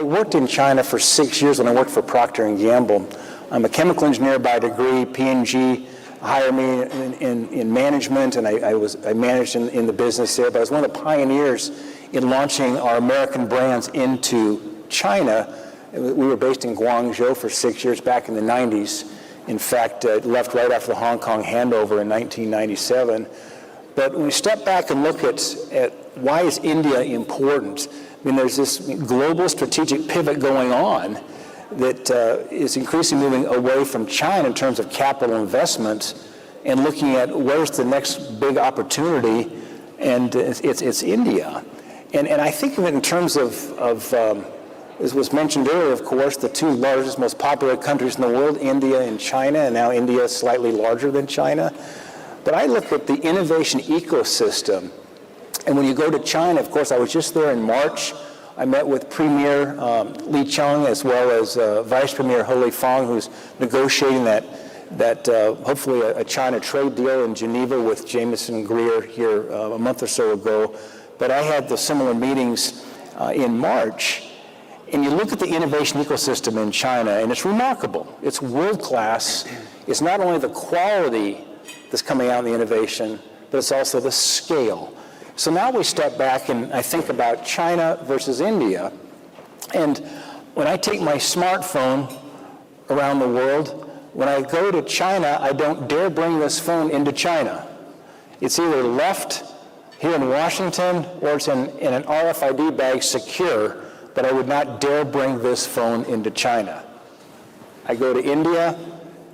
worked in China for 6 years when I worked for Procter & Gamble. I'm a chemical engineer by degree. P&G hired me in management, and I managed in the business there, but I was one of the pioneers in launching our American brands into China. We were based in Guangzhou for 6 years back in the 90s. In fact, left right after the Hong Kong handover in 1997. But when we step back and look at why is India important, I mean, there's this global strategic pivot going on that is increasingly moving away from China in terms of capital investment and looking at where's the next big opportunity, and it's India. And I think of it in terms of as was mentioned earlier, of course, the two largest, most popular countries in the world, India and China, and now India is slightly larger than China. But I look at the innovation ecosystem, and when you go to China, of course, I was just there in March. I met with Premier Li Qiang as well as Vice Premier He Lifeng, who's negotiating that hopefully a China trade deal in Geneva with Jameson Greer here a month or so ago. But I had the similar meetings in March. And you look at the innovation ecosystem in China, and it's remarkable. It's world-class. It's not only the quality that's coming out in the innovation, but it's also the scale. So now we step back and I think about China versus India. And when I take my smartphone around the world, when I go to China, I don't dare bring this phone into China. It's either left here in Washington or it's in an RFID bag secure, but I would not dare bring this phone into China. I go to India,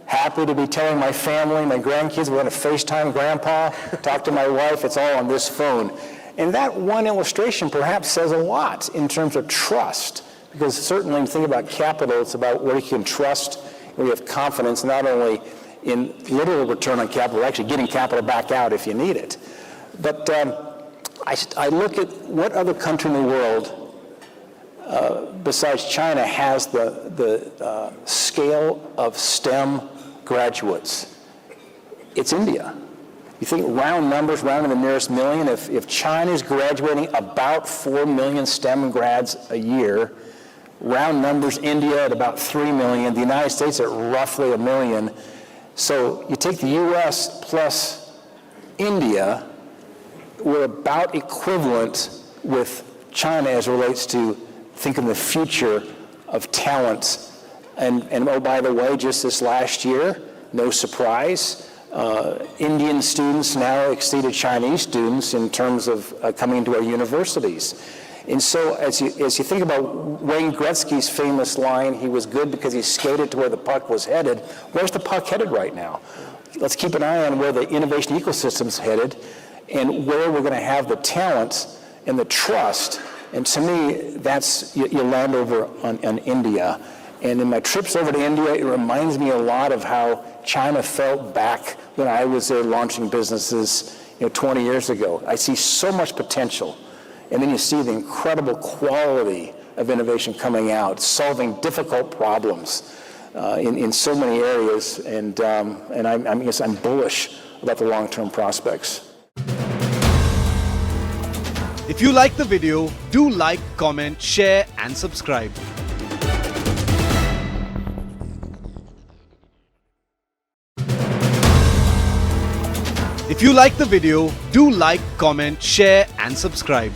happy to be telling my family, my grandkids, we're going to FaceTime Grandpa, talk to my wife, it's all on this phone. And that one illustration perhaps says a lot in terms of trust, because certainly when you think about capital, it's about where you can trust, where you have confidence, not only in literal return on capital, actually getting capital back out if you need it. But I look at what other country in the world besides China has the scale of STEM graduates. It's India. You think round numbers, round to the nearest million, if China is graduating about 4 million STEM grads a year, round numbers, India at about 3 million, the United States at roughly 1 million. So you take the US plus India, we're about equivalent with China as it relates to thinking the future of talent. And oh, by the way, just this last year, no surprise, Indian students now exceeded Chinese students in terms of coming into our universities. And so as you think about Wayne Gretzky's famous line, he was good because he skated to where the puck was headed. Where's the puck headed right now? Let's keep an eye on where the innovation ecosystem's headed and where we're going to have the talent and the trust. And to me, that's, you land over on India. And in my trips over to India, it reminds me a lot of how China felt back when I was there launching businesses 20 years ago. I see so much potential. And then you see the incredible quality of innovation coming out, solving difficult problems in so many areas. And I'm bullish about the long-term prospects. If you like the video, do like, comment, share and subscribe. If you like the video, do like, comment, share and subscribe.